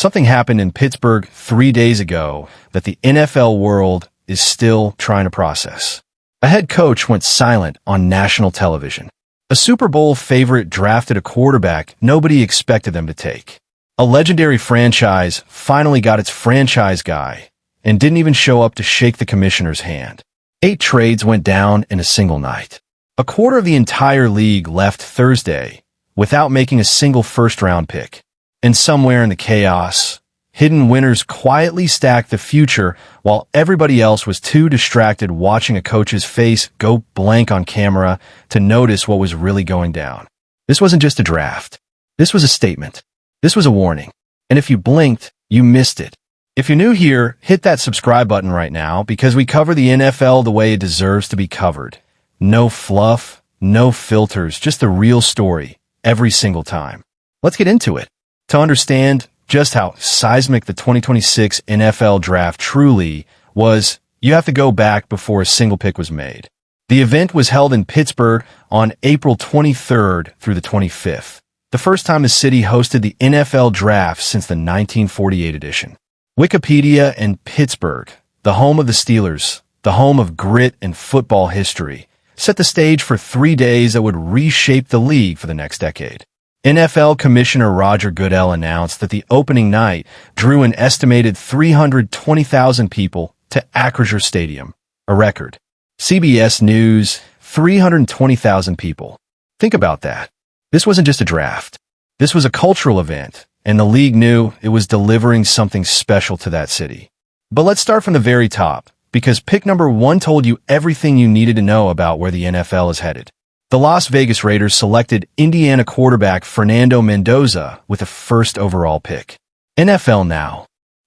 Something happened in Pittsburgh 3 days ago that the NFL world is still trying to process. A head coach went silent on national television. A Super Bowl favorite drafted a quarterback nobody expected them to take. A legendary franchise finally got its franchise guy and didn't even show up to shake the commissioner's hand. 8 trades went down in a single night. A quarter of the entire league left Thursday without making a single first-round pick. And somewhere in the chaos, hidden winners quietly stacked the future while everybody else was too distracted watching a coach's face go blank on camera to notice what was really going down. This wasn't just a draft. This was a statement. This was a warning. And if you blinked, you missed it. If you're new here, hit that subscribe button right now because we cover the NFL the way it deserves to be covered. No fluff, no filters, just the real story every single time. Let's get into it. To understand just how seismic the 2026 NFL draft truly was, you have to go back before a single pick was made. The event was held in Pittsburgh on April 23rd through the 25th, the first time the city hosted the NFL draft since the 1948 edition. Wikipedia and Pittsburgh, the home of the Steelers, the home of grit and football history, set the stage for 3 days that would reshape the league for the next decade. NFL Commissioner Roger Goodell announced that the opening night drew an estimated 320,000 people to Acrisure Stadium, a record. CBS News, 320,000 people. Think about that. This wasn't just a draft. This was a cultural event, and the league knew it was delivering something special to that city. But let's start from the very top, because pick number 1 told you everything you needed to know about where the NFL is headed. The Las Vegas Raiders selected Indiana quarterback Fernando Mendoza with the first overall pick. NFL Now.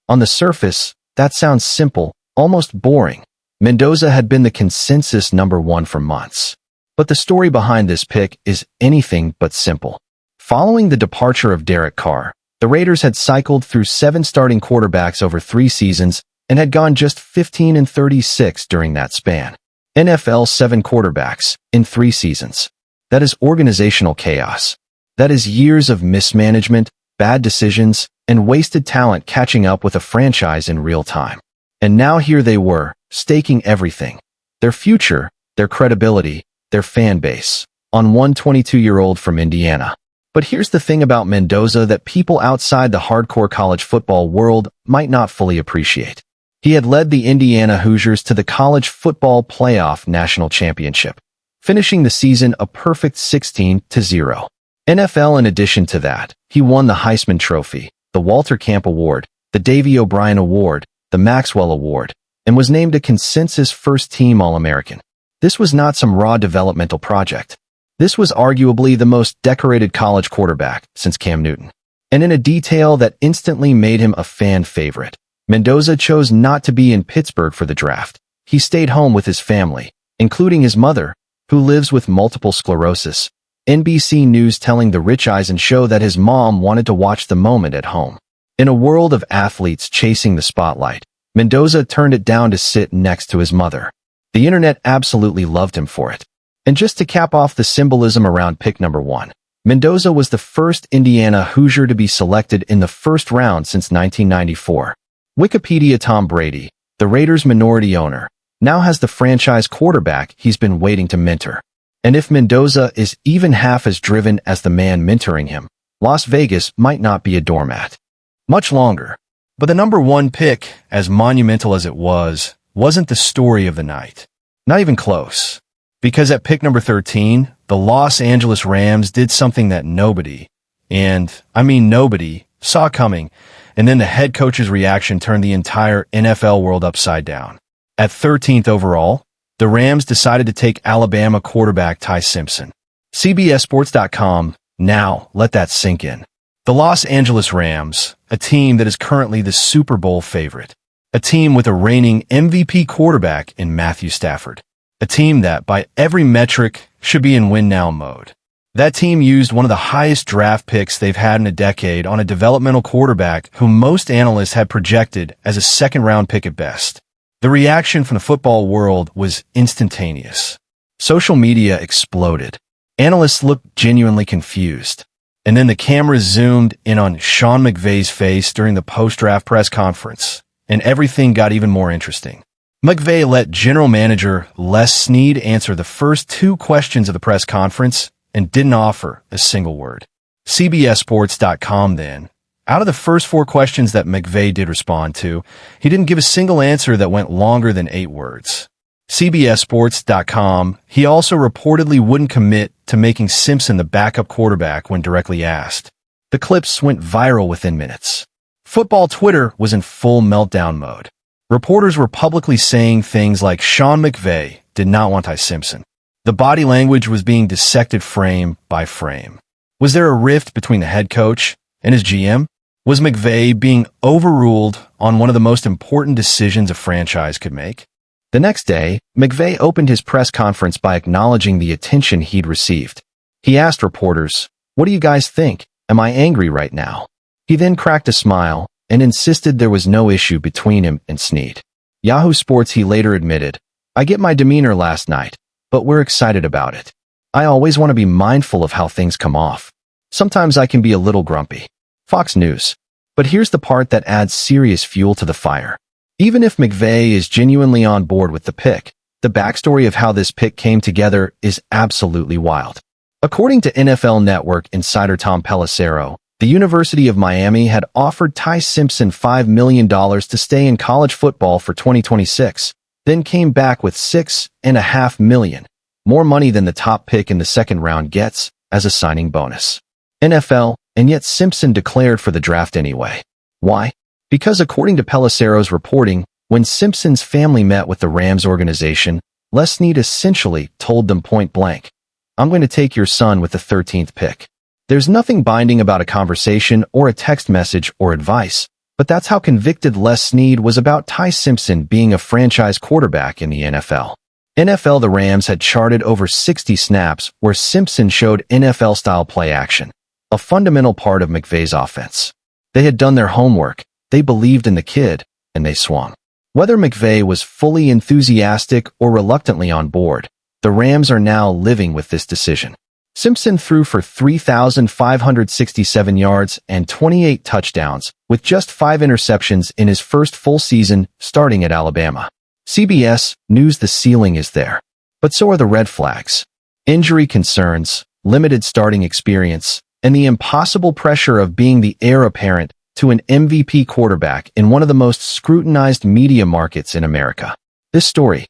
On the surface, that sounds simple, almost boring. Mendoza had been the consensus number 1 for months. But the story behind this pick is anything but simple. Following the departure of Derek Carr, the Raiders had cycled through 7 starting quarterbacks over 3 seasons and had gone just 15-36 during that span. NFL 7 quarterbacks in 3 seasons. That is organizational chaos. That is years of mismanagement, bad decisions, and wasted talent catching up with a franchise in real time. And now here they were, staking everything. Their future, their credibility, their fan base, on one 22-year-old from Indiana. But here's the thing about Mendoza that people outside the hardcore college football world might not fully appreciate. He had led the Indiana Hoosiers to the College Football Playoff National Championship, finishing the season a perfect 16-0. NFL in addition to that, he won the Heisman Trophy, the Walter Camp Award, the Davey O'Brien Award, the Maxwell Award, and was named a consensus first-team All-American. This was not some raw developmental project. This was arguably the most decorated college quarterback since Cam Newton. And in a detail that instantly made him a fan favorite, Mendoza chose not to be in Pittsburgh for the draft. He stayed home with his family, including his mother, who lives with multiple sclerosis. NBC News telling the Rich Eisen show that his mom wanted to watch the moment at home. In a world of athletes chasing the spotlight, Mendoza turned it down to sit next to his mother. The internet absolutely loved him for it. And just to cap off the symbolism around pick number 1, Mendoza was the first Indiana Hoosier to be selected in the first round since 1994. Wikipedia Tom Brady, the Raiders' minority owner, now has the franchise quarterback he's been waiting to mentor. And if Mendoza is even half as driven as the man mentoring him, Las Vegas might not be a doormat much longer. But the number 1 pick, as monumental as it was, wasn't the story of the night. Not even close. Because at pick number 13, the Los Angeles Rams did something that nobody, and I mean nobody, saw coming, and then the head coach's reaction turned the entire NFL world upside down. At 13th overall, the Rams decided to take Alabama quarterback Ty Simpson. CBSSports.com, now let that sink in. The Los Angeles Rams, a team that is currently the Super Bowl favorite. A team with a reigning MVP quarterback in Matthew Stafford. A team that, by every metric, should be in win-now mode. That team used one of the highest draft picks they've had in a decade on a developmental quarterback whom most analysts had projected as a second-round pick at best. The reaction from the football world was instantaneous. Social media exploded. Analysts looked genuinely confused. And then the cameras zoomed in on Sean McVay's face during the post-draft press conference, and everything got even more interesting. McVay let general manager Les Snead answer the first two questions of the press conference and didn't offer a single word. CBSSports.com then. Out of the first four questions that McVay did respond to, he didn't give a single answer that went longer than 8 words. CBSSports.com, he also reportedly wouldn't commit to making Simpson the backup quarterback when directly asked. The clips went viral within minutes. Football Twitter was in full meltdown mode. Reporters were publicly saying things like Sean McVay did not want Ty Simpson. The body language was being dissected frame by frame. Was there a rift between the head coach and his GM? Was McVay being overruled on one of the most important decisions a franchise could make? The next day, McVay opened his press conference by acknowledging the attention he'd received. He asked reporters, "What do you guys think? Am I angry right now?" He then cracked a smile and insisted there was no issue between him and Snead. Yahoo Sports, he later admitted, "I get my demeanor last night, but we're excited about it. I always want to be mindful of how things come off. Sometimes I can be a little grumpy." Fox News. But here's the part that adds serious fuel to the fire. Even if McVay is genuinely on board with the pick, the backstory of how this pick came together is absolutely wild. According to NFL Network insider Tom Pelissero, the University of Miami had offered Ty Simpson $5 million to stay in college football for 2026, then came back with $6.5 million, more money than the top pick in the second round gets, as a signing bonus. NFL, and yet Simpson declared for the draft anyway. Why? Because according to Pelissero's reporting, when Simpson's family met with the Rams organization, Les Snead essentially told them point blank, "I'm going to take your son with the 13th pick." There's nothing binding about a conversation or a text message or advice, but that's how convicted Les Snead was about Ty Simpson being a franchise quarterback in the NFL. The Rams had charted over 60 snaps where Simpson showed NFL-style play action, a fundamental part of McVay's offense. They had done their homework, they believed in the kid, and they swung. Whether McVay was fully enthusiastic or reluctantly on board, the Rams are now living with this decision. Simpson threw for 3,567 yards and 28 touchdowns, with just 5 interceptions in his first full season starting at Alabama. CBS News, the ceiling is there. But so are the red flags. Injury concerns, limited starting experience, and the impossible pressure of being the heir apparent to an MVP quarterback in one of the most scrutinized media markets in America. This story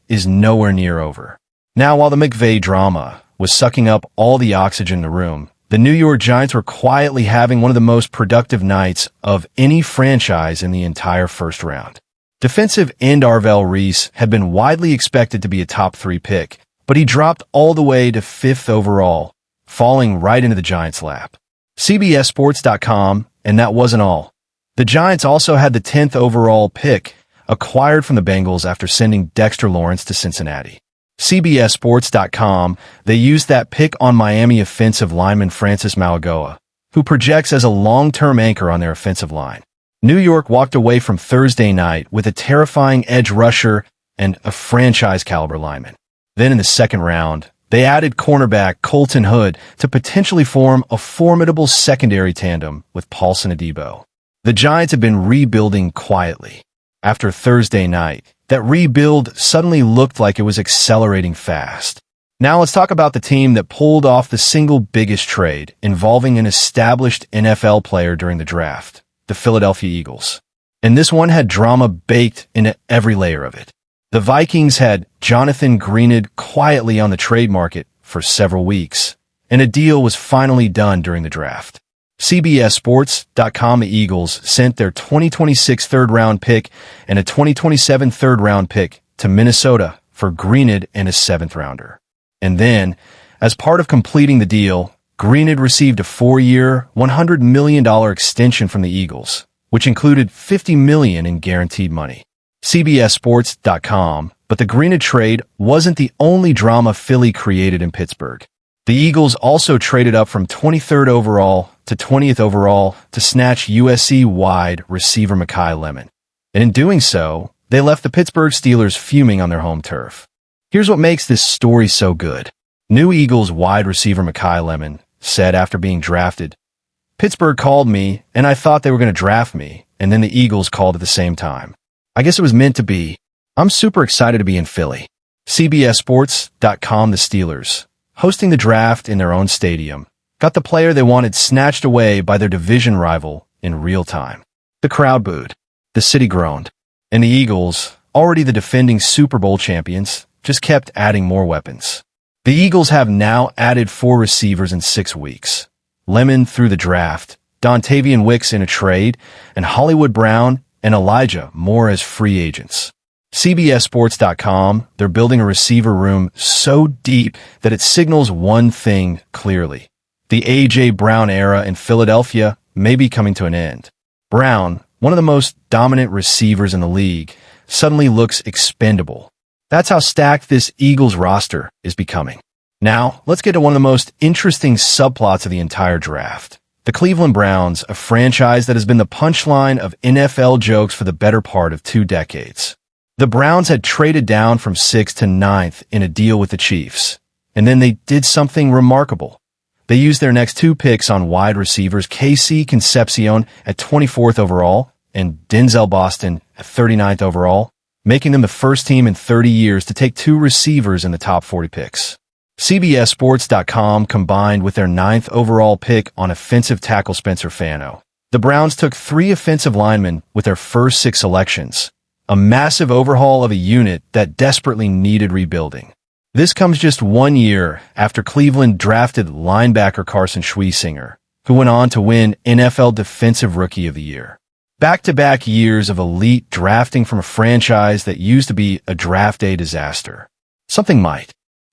is nowhere near over. Now, while the McVay drama was sucking up all the oxygen in the room, the New York Giants were quietly having one of the most productive nights of any franchise in the entire first round. Defensive end Arvell Reese had been widely expected to be a top 3 pick, but he dropped all the way to 5th overall, falling right into the Giants' lap. CBSSports.com, and that wasn't all. The Giants also had the 10th overall pick, acquired from the Bengals after sending Dexter Lawrence to Cincinnati. CBSSports.com, they used that pick on Miami offensive lineman Francis Mauigoa, who projects as a long-term anchor on their offensive line. New York walked away from Thursday night with a terrifying edge rusher and a franchise-caliber lineman. Then in the second round, they added cornerback Colton Hood to potentially form a formidable secondary tandem with Paulson Adebo. The Giants have been rebuilding quietly. After Thursday night, that rebuild suddenly looked like it was accelerating fast. Now let's talk about the team that pulled off the single biggest trade involving an established NFL player during the draft, the Philadelphia Eagles. And this one had drama baked into every layer of it. The Vikings had Jonathan Greenard quietly on the trade market for several weeks, and a deal was finally done during the draft. CBSSports.com, the Eagles sent their 2026 third-round pick and a 2027 third-round pick to Minnesota for Greenard and a 7th-rounder. And then, as part of completing the deal, Greenard received a 4-year, $100 million extension from the Eagles, which included $50 million in guaranteed money. CBSSports.com, but the Greenard trade wasn't the only drama Philly created in Pittsburgh. The Eagles also traded up from 23rd overall to 20th overall to snatch USC wide receiver Makai Lemon. And in doing so, they left the Pittsburgh Steelers fuming on their home turf. Here's what makes this story so good. New Eagles wide receiver Makai Lemon said after being drafted, "Pittsburgh called me, and I thought they were going to draft me, and then the Eagles called at the same time. I guess it was meant to be. I'm super excited to be in Philly." CBSSports.com. The Steelers, hosting the draft in their own stadium, got the player they wanted snatched away by their division rival in real time. The crowd booed. The city groaned. And the Eagles, already the defending Super Bowl champions, just kept adding more weapons. The Eagles have now added 4 receivers in 6 weeks. Lemon through the draft, Dontavian Wicks in a trade, and Hollywood Brown and Elijah Moore as free agents. CBSSports.com, they're building a receiver room so deep that it signals one thing clearly. The A.J. Brown era in Philadelphia may be coming to an end. Brown, one of the most dominant receivers in the league, suddenly looks expendable. That's how stacked this Eagles roster is becoming. Now, let's get to one of the most interesting subplots of the entire draft. The Cleveland Browns, a franchise that has been the punchline of NFL jokes for the better part of 2 decades. The Browns had traded down from 6th to 9th in a deal with the Chiefs. And then they did something remarkable. They used their next 2 picks on wide receivers KC Concepcion at 24th overall and Denzel Boston at 39th overall, making them the first team in 30 years to take 2 receivers in the top 40 picks. CBSSports.com combined with their 9th overall pick on offensive tackle Spencer Fano. The Browns took 3 offensive linemen with their first 6 selections, a massive overhaul of a unit that desperately needed rebuilding. This comes just 1 year after Cleveland drafted linebacker Carson Schweissinger, who went on to win NFL Defensive Rookie of the Year. Back-to-back years of elite drafting from a franchise that used to be a draft day disaster. Something might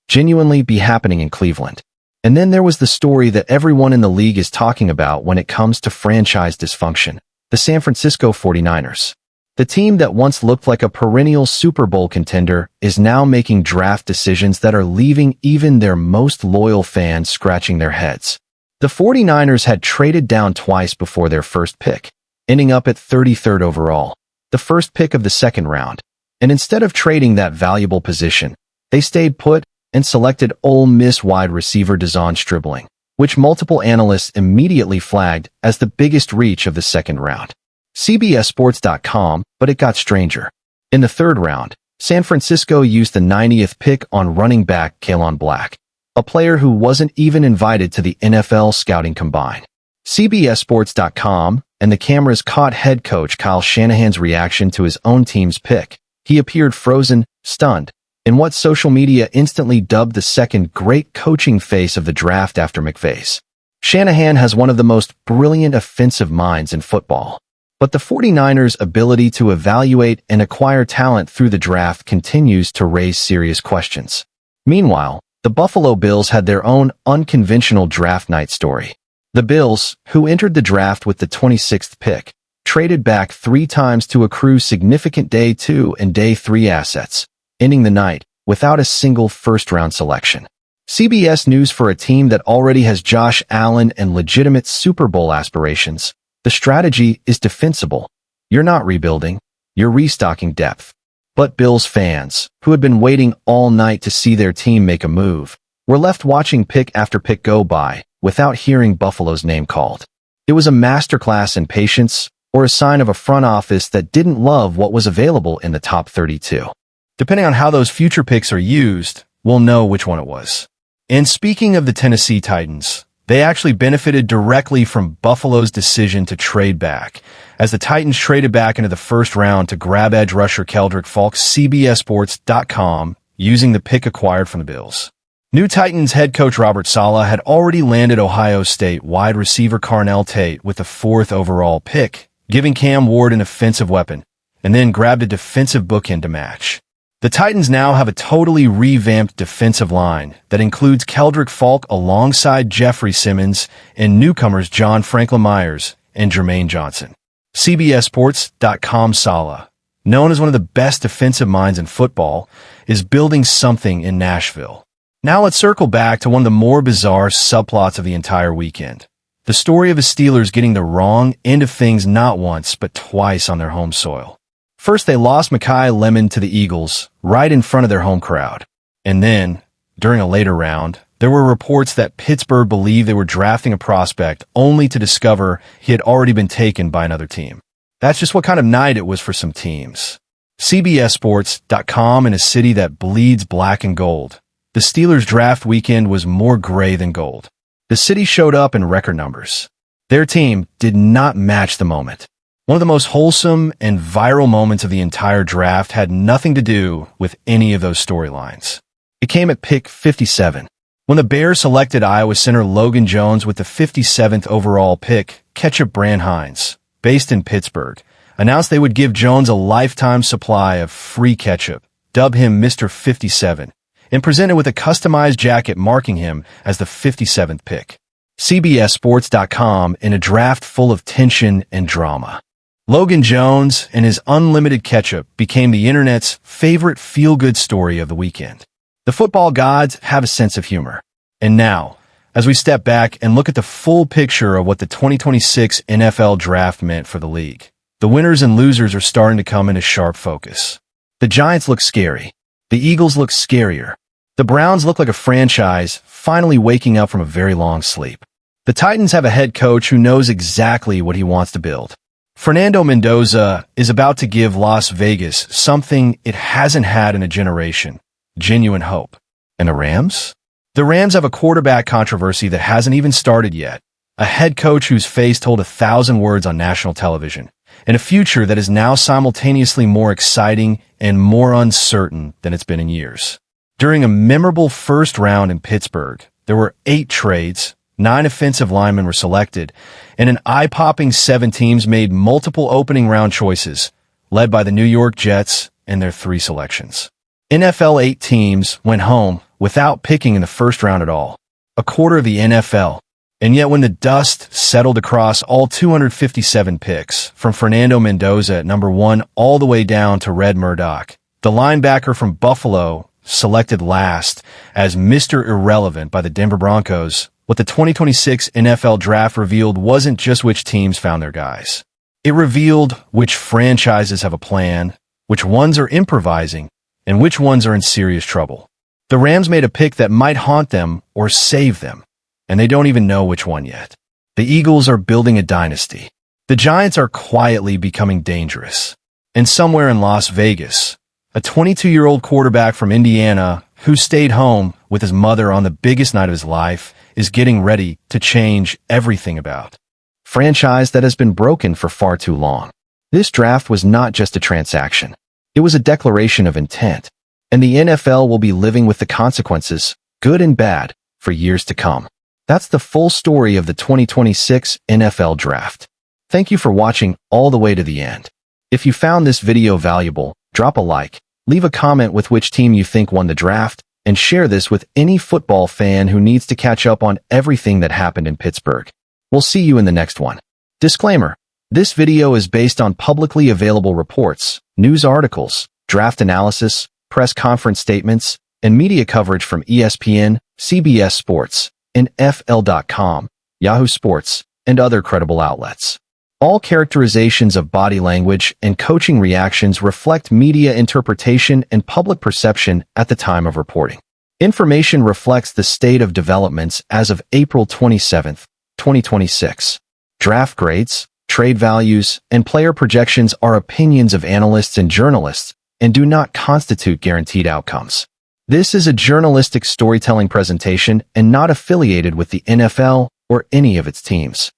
genuinely be happening in Cleveland. And then there was the story that everyone in the league is talking about when it comes to franchise dysfunction, the San Francisco 49ers. The team that once looked like a perennial Super Bowl contender is now making draft decisions that are leaving even their most loyal fans scratching their heads. The 49ers had traded down twice before their first pick, ending up at 33rd overall, the first pick of the second round. And instead of trading that valuable position, they stayed put and selected Ole Miss wide receiver De'Zhaun Stribling, which multiple analysts immediately flagged as the biggest reach of the second round. CBSSports.com, but it got stranger. In the third round, San Francisco used the 90th pick on running back Kalen Black, a player who wasn't even invited to the NFL scouting combine. CBSSports.com and the cameras caught head coach Kyle Shanahan's reaction to his own team's pick. He appeared frozen, stunned, in what social media instantly dubbed the second great coaching face of the draft after McVay's. Shanahan has one of the most brilliant offensive minds in football. But the 49ers' ability to evaluate and acquire talent through the draft continues to raise serious questions. Meanwhile, the Buffalo Bills had their own unconventional draft night story. The Bills, who entered the draft with the 26th pick, traded back 3 times to accrue significant Day 2 and Day 3 assets, ending the night without a single first-round selection. CBS News for a team that already has Josh Allen and legitimate Super Bowl aspirations. The strategy is defensible. You're not rebuilding, you're restocking depth. But Bills fans, who had been waiting all night to see their team make a move, were left watching pick after pick go by without hearing Buffalo's name called. It was a masterclass in patience or a sign of a front office that didn't love what was available in the top 32. Depending on how those future picks are used, we'll know which one it was. And speaking of the Tennessee Titans, they actually benefited directly from Buffalo's decision to trade back, as the Titans traded back into the first round to grab edge rusher Keldrick Falk. CBSSports.com, using the pick acquired from the Bills. New Titans head coach Robert Saleh had already landed Ohio State wide receiver Carnell Tate with the 4th overall pick, giving Cam Ward an offensive weapon, and then grabbed a defensive bookend to match. The Titans now have a totally revamped defensive line that includes Keldrick Falk alongside Jeffrey Simmons and newcomers John Franklin Myers and Jermaine Johnson. CBSSports.com. Saleh, known as one of the best defensive minds in football, is building something in Nashville. Now let's circle back to one of the more bizarre subplots of the entire weekend. The story of the Steelers getting the wrong end of things not once but twice on their home soil. First, they lost Mekhi Lemon to the Eagles right in front of their home crowd. And then, during a later round, There were reports that Pittsburgh believed they were drafting a prospect only to discover he had already been taken by another team. That's just what kind of night it was for some teams. CBSSports.com in a city that bleeds black and gold. The Steelers' draft weekend was more gray than gold. The city showed up in record numbers. Their team did not match the moment. One of the most wholesome and viral moments of the entire draft had nothing to do with any of those storylines. It came at pick 57. When the Bears selected Iowa center Logan Jones with the 57th overall pick, Ketchup Brand Heinz, based in Pittsburgh, announced they would give Jones a lifetime supply of free ketchup, dub him Mr. 57, and present it with a customized jacket marking him as the 57th pick. CBSSports.com in a draft full of tension and drama. Logan Jones and his unlimited ketchup became the internet's favorite feel-good story of the weekend. The football gods have a sense of humor. And now, as we step back and look at the full picture of what the 2026 NFL Draft meant for the league, the winners and losers are starting to come into sharp focus. The Giants look scary. The Eagles look scarier. The Browns look like a franchise finally waking up from a very long sleep. The Titans have a head coach who knows exactly what he wants to build. Fernando Mendoza is about to give Las Vegas something it hasn't had in a generation. Genuine hope. And the Rams? The Rams have a quarterback controversy that hasn't even started yet, a head coach whose face told 1,000 words on national television, and a future that is now simultaneously more exciting and more uncertain than it's been in years. During a memorable first round in Pittsburgh, there were 8 trades, 9 offensive linemen were selected, and an eye-popping 7 teams made multiple opening round choices, led by the New York Jets and their 3 selections. NFL 8 teams went home without picking in the first round at all, a quarter of the NFL. And yet when the dust settled across all 257 picks, from Fernando Mendoza at number 1 all the way down to Red Murdoch, the linebacker from Buffalo, selected last as Mr. Irrelevant by the Denver Broncos, what the 2026 NFL Draft revealed wasn't just which teams found their guys. It revealed which franchises have a plan, which ones are improvising, and which ones are in serious trouble. The Rams made a pick that might haunt them or save them, and they don't even know which one yet. The Eagles are building a dynasty. The Giants are quietly becoming dangerous. And somewhere in Las Vegas, a 22-year-old quarterback from Indiana who stayed home with his mother on the biggest night of his life is getting ready to change everything about. Franchise that has been broken for far too long. This draft was not just a transaction. It was a declaration of intent, and the NFL will be living with the consequences, good and bad, for years to come. That's the full story of the 2026 NFL Draft. Thank you for watching all the way to the end. If you found this video valuable, drop a like, leave a comment with which team you think won the draft, and share this with any football fan who needs to catch up on everything that happened in Pittsburgh. We'll see you in the next one. Disclaimer. This video is based on publicly available reports, news articles, draft analysis, press conference statements, and media coverage from ESPN, CBS Sports, NFL.com, Yahoo Sports, and other credible outlets. All characterizations of body language and coaching reactions reflect media interpretation and public perception at the time of reporting. Information reflects the state of developments as of April 27, 2026. Draft grades, trade values, and player projections are opinions of analysts and journalists and do not constitute guaranteed outcomes. This is a journalistic storytelling presentation and not affiliated with the NFL or any of its teams.